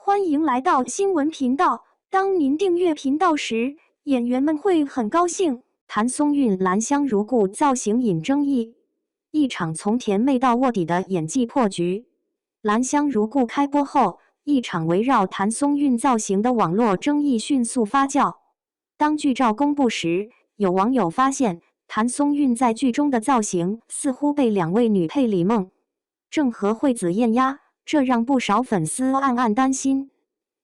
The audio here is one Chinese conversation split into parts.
欢迎来到新闻频道。当您订阅频道时，演员们会很高兴。谭松韵兰香如故造型引争议，一场从甜妹到卧底的演技破局。兰香如故开播后，一场围绕谭松韵造型的网络争议迅速发酵。当剧照公布时，有网友发现谭松韵在剧中的造型似乎被两位女配李梦正和惠子艳压，这让不少粉丝暗暗担心。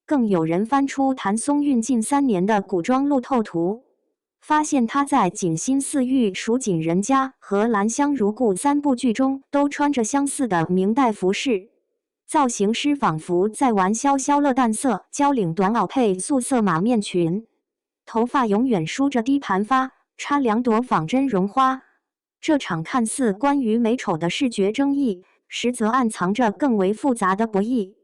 更有人翻出谭松韵近3年的古装路透图，发现她在《锦心似玉蜀锦人家》和《兰香如故》3部剧中都穿着相似的明代服饰，造型师仿佛在玩消消乐淡色交领短袄配素色马面裙，头发永远梳着低盘发，插2朵仿真绒花。这场看似关于美丑的视觉争议，实则暗藏着更为复杂的博弈。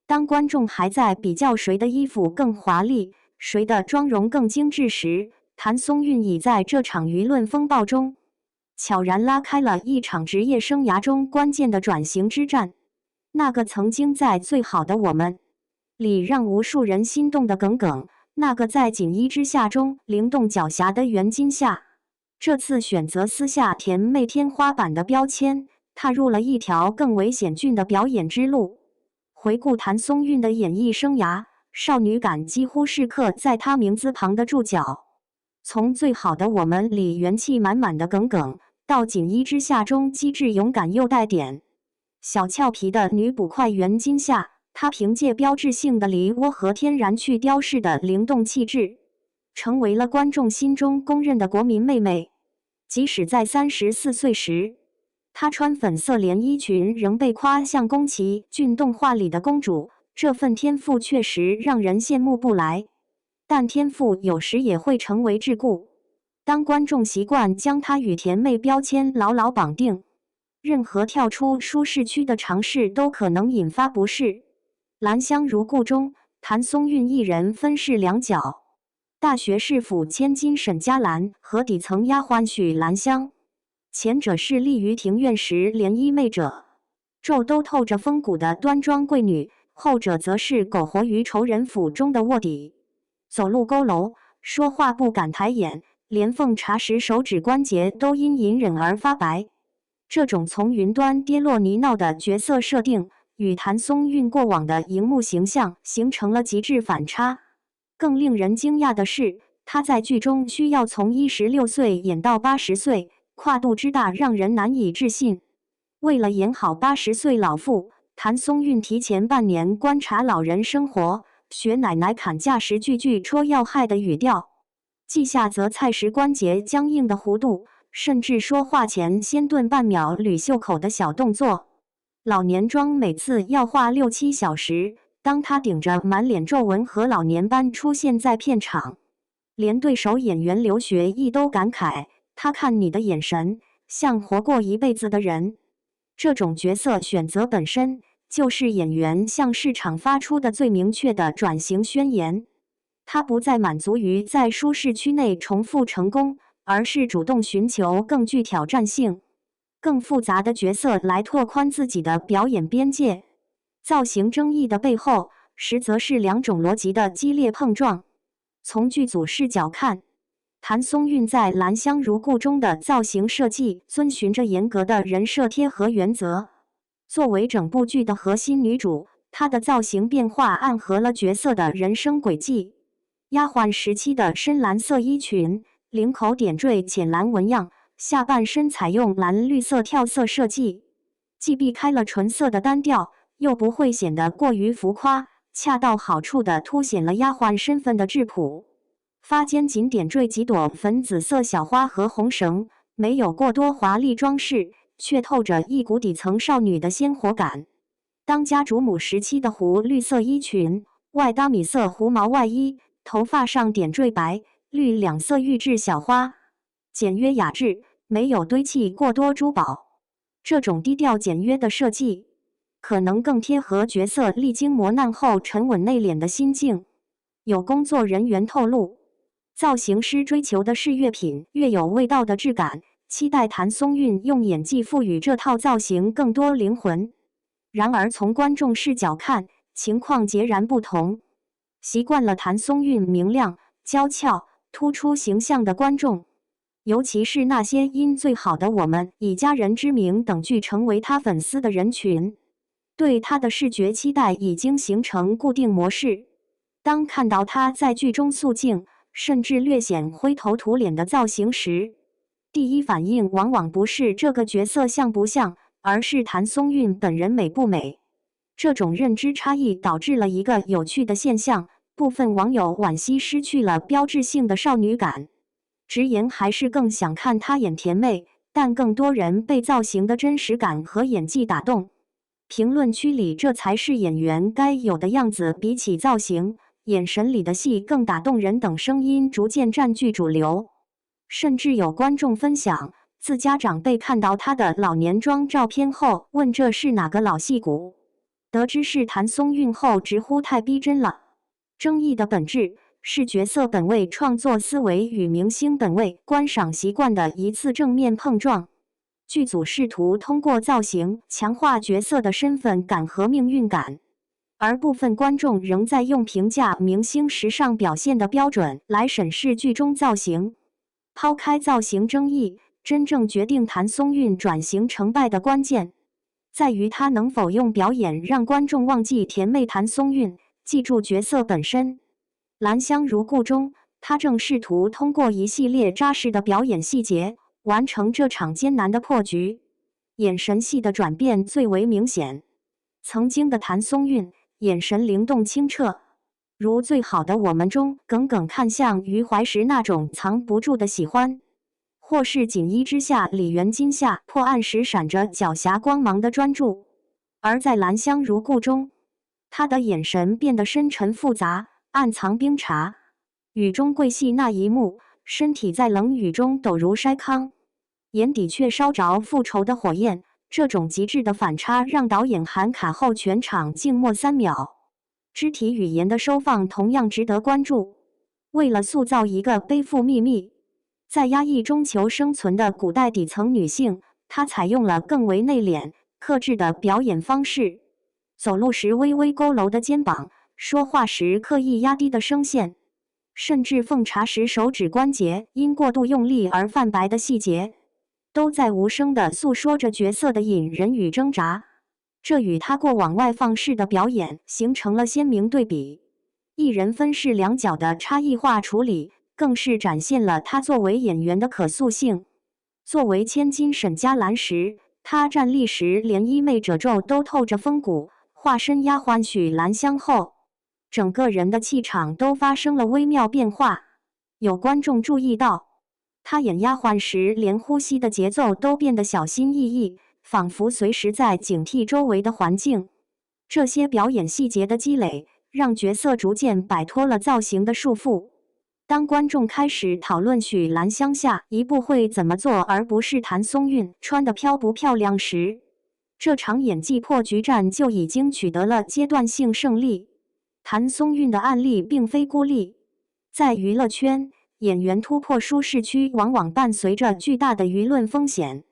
当观众还在比较谁的衣服更华丽，谁的妆容更精致时，谭松韵已在这场舆论风暴中悄然拉开了一场职业生涯中关键的转型之战。那个曾经在《最好的我们》里让无数人心动的耿耿，那个在《锦衣之下》中灵动狡黠的袁今夏，这次选择撕下甜妹天花板的标签，踏入了一条更为险峻的表演之路。回顾谭松韵的演艺生涯，少女感几乎是刻在她名字旁的注脚。从《最好的我们》里元气满满的耿耿，到《锦衣之下》中机智勇敢又带点小俏皮的女捕快袁今夏，她凭借标志性的梨涡和天然去雕饰的灵动气质，成为了观众心中公认的国民妹妹。即使在34岁时，她穿粉色连衣裙仍被夸像宫崎骏动画里的公主，这份天赋确实让人羡慕不来。但天赋有时也会成为桎梏，当观众习惯将她与甜妹标签牢牢绑定，任何跳出舒适区的尝试都可能引发不适。兰香如故中，谭松韵一人分饰2角，大学士府千金沈佳兰和底层丫鬟许兰香。前者是立于庭院时涟漪媚者，皱都透着风骨的端庄贵女，后者则是苟活于仇人府中的卧底，走路佝偻，说话不敢抬眼，连奉茶时手指关节都因隐忍而发白。这种从云端跌落泥淖的角色设定，与谭松韵过往的荧幕形象形成了极致反差。更令人惊讶的是，她在剧中需要从16岁演到80岁，跨度之大让人难以置信。为了演好80岁老妇，谭松韵提前半年观察老人生活，学奶奶砍价时句句戳要害的语调，记下择菜时关节僵硬的弧度，甚至说话前先顿半秒捋袖口的小动作。老年妆每次要画6-7小时，当她顶着满脸皱纹和老年斑出现在片场，连对手演员刘学义都感慨，他看你的眼神像活过一辈子的人。这种角色选择本身就是演员向市场发出的最明确的转型宣言。他不再满足于在舒适区内重复成功，而是主动寻求更具挑战性、更复杂的角色来拓宽自己的表演边界。造型争议的背后，实则是2种逻辑的激烈碰撞。从剧组视角看，谭松韵在《兰香如故》中的造型设计遵循着严格的人设贴合原则。作为整部剧的核心女主，她的造型变化暗合了角色的人生轨迹。丫鬟时期的深蓝色衣裙，领口点缀浅蓝纹样，下半身采用蓝绿色跳色设计，既避开了纯色的单调，又不会显得过于浮夸，恰到好处地凸显了丫鬟身份的质朴。发间仅点缀几朵粉紫色小花和红绳，没有过多华丽装饰，却透着一股底层少女的鲜活感。当家主母时期的湖绿色衣裙，外搭米色狐毛外衣，头发上点缀白、绿2色玉质小花，简约雅致，没有堆砌过多珠宝。这种低调简约的设计，可能更贴合角色历经磨难后沉稳内敛的心境。有工作人员透露，造型师追求的是越品越有味道的质感，期待谭松韵用演技赋予这套造型更多灵魂。然而从观众视角看，情况截然不同。习惯了谭松韵明亮、娇俏、突出形象的观众，尤其是那些因《最好的我们》以家人之名等剧成为他粉丝的人群，对他的视觉期待已经形成固定模式。当看到他在剧中素净，甚至略显灰头土脸的造型时，第一反应往往不是这个角色像不像，而是谭松韵本人美不美。这种认知差异导致了一个有趣的现象，部分网友惋惜失去了标志性的少女感，直言还是更想看她演甜妹，但更多人被造型的真实感和演技打动。评论区里这才是演员该有的样子，比起造型，眼神里的戏更打动人等声音逐渐占据主流。甚至有观众分享，自家长辈看到他的老年妆照片后，问这是哪个老戏骨，得知是谭松韵后直呼太逼真了。争议的本质是角色本位创作思维与明星本位观赏习惯的一次正面碰撞。剧组试图通过造型强化角色的身份感和命运感，而部分观众仍在用评价明星时尚表现的标准来审视剧中造型。抛开造型争议，真正决定谭松韵转型成败的关键，在于她能否用表演让观众忘记甜妹谭松韵，记住角色本身。《兰香如故》中，她正试图通过一系列扎实的表演细节，完成这场艰难的破局。眼神戏的转变最为明显。曾经的谭松韵，眼神灵动清澈，如《最好的我们》中耿耿看向余怀时那种藏不住的喜欢，或是《锦衣之下》李元金下破案时闪着狡黠光芒的专注。而在《兰香如故》中，他的眼神变得深沉复杂，暗藏冰茶。雨中跪戏那一幕，身体在冷雨中抖如筛糠，眼底却烧着复仇的火焰。这种极致的反差让导演喊卡后全场静默3秒。肢体语言的收放同样值得关注。为了塑造一个背负秘密，在压抑中求生存的古代底层女性，她采用了更为内敛、克制的表演方式。走路时微微佝偻的肩膀，说话时刻意压低的声线，甚至奉茶时手指关节因过度用力而泛白的细节，都在无声地诉说着角色的隐忍与挣扎。这与他过往外放式的表演形成了鲜明对比。一人分饰两角的差异化处理，更是展现了他作为演员的可塑性。作为千金沈佳兰时，他站立时连衣袂褶皱都透着风骨；化身丫鬟许兰香后，整个人的气场都发生了微妙变化。有观众注意到，他演丫鬟时连呼吸的节奏都变得小心翼翼，仿佛随时在警惕周围的环境。这些表演细节的积累，让角色逐渐摆脱了造型的束缚。当观众开始讨论许兰香下一步会怎么做，而不是谭松韵穿得漂不漂亮时，这场演技破局战就已经取得了阶段性胜利。谭松韵的案例并非孤立，在娱乐圈，演员突破舒适区往往伴随着巨大的舆论风险。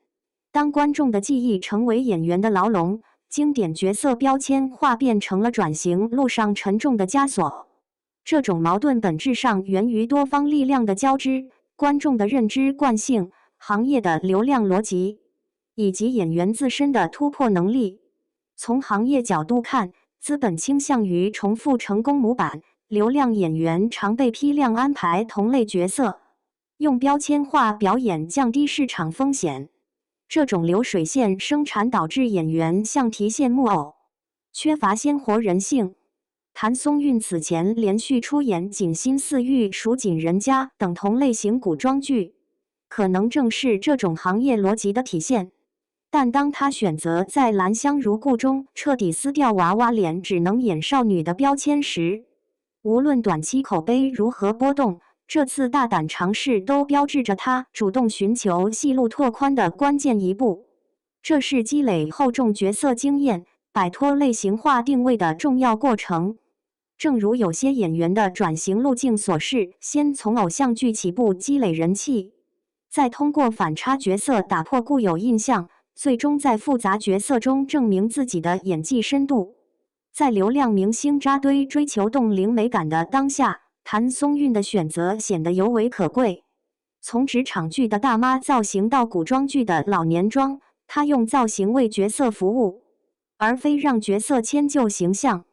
当观众的记忆成为演员的牢笼，经典角色标签化变成了转型路上沉重的枷锁。这种矛盾本质上源于多方力量的交织，观众的认知惯性、行业的流量逻辑，以及演员自身的突破能力。从行业角度看，资本倾向于重复成功模板，流量演员常被批量安排同类角色，用标签化表演降低市场风险。这种流水线生产导致演员像提线木偶，缺乏鲜活人性。谭松韵此前连续出演《锦心似玉》《蜀锦人家》等同类型古装剧，可能正是这种行业逻辑的体现。但当她选择在《兰香如故》中彻底撕掉娃娃脸只能演少女的标签时，无论短期口碑如何波动，这次大胆尝试都标志着他主动寻求戏路拓宽的关键一步。这是积累厚重角色经验、摆脱类型化定位的重要过程。正如有些演员的转型路径所示，先从偶像剧起步积累人气，再通过反差角色打破固有印象，最终在复杂角色中证明自己的演技深度。在流量明星扎堆追求冻龄美感的当下，谭松韵的选择显得尤为可贵。从职场剧的大妈造型到古装剧的老年妆，她用造型为角色服务，而非让角色迁就形象。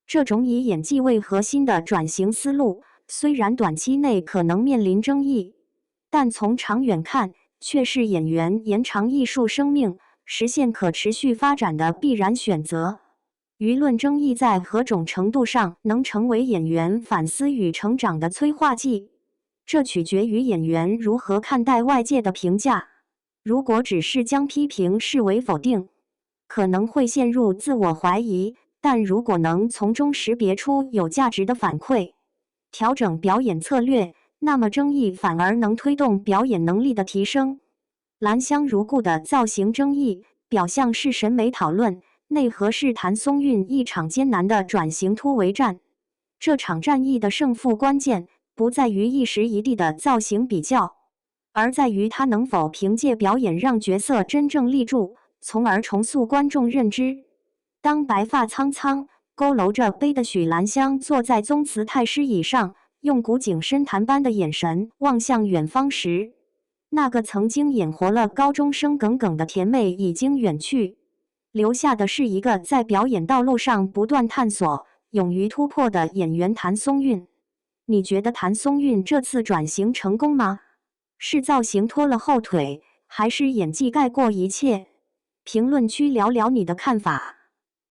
这种以演技为核心的转型思路，虽然短期内可能面临争议，但从长远看，却是演员延长艺术生命、实现可持续发展的必然选择。舆论争议在何种程度上能成为演员反思与成长的催化剂，这取决于演员如何看待外界的评价。如果只是将批评视为否定，可能会陷入自我怀疑，但如果能从中识别出有价值的反馈，调整表演策略，那么争议反而能推动表演能力的提升。兰香如故的造型争议，表象是审美讨论，内核是谭松韵一场艰难的转型突围战。这场战役的胜负关键，不在于一时一地的造型比较，而在于他能否凭借表演让角色真正立住，从而重塑观众认知。当白发苍苍、佝偻着背的许兰香坐在宗祠太师椅上，用古井深潭般的眼神望向远方时，那个曾经演活了高中生耿耿的甜妹已经远去，留下的是一个在表演道路上不断探索、勇于突破的演员谭松韵。你觉得谭松韵这次转型成功吗？是造型拖了后腿，还是演技盖过一切？评论区聊聊你的看法。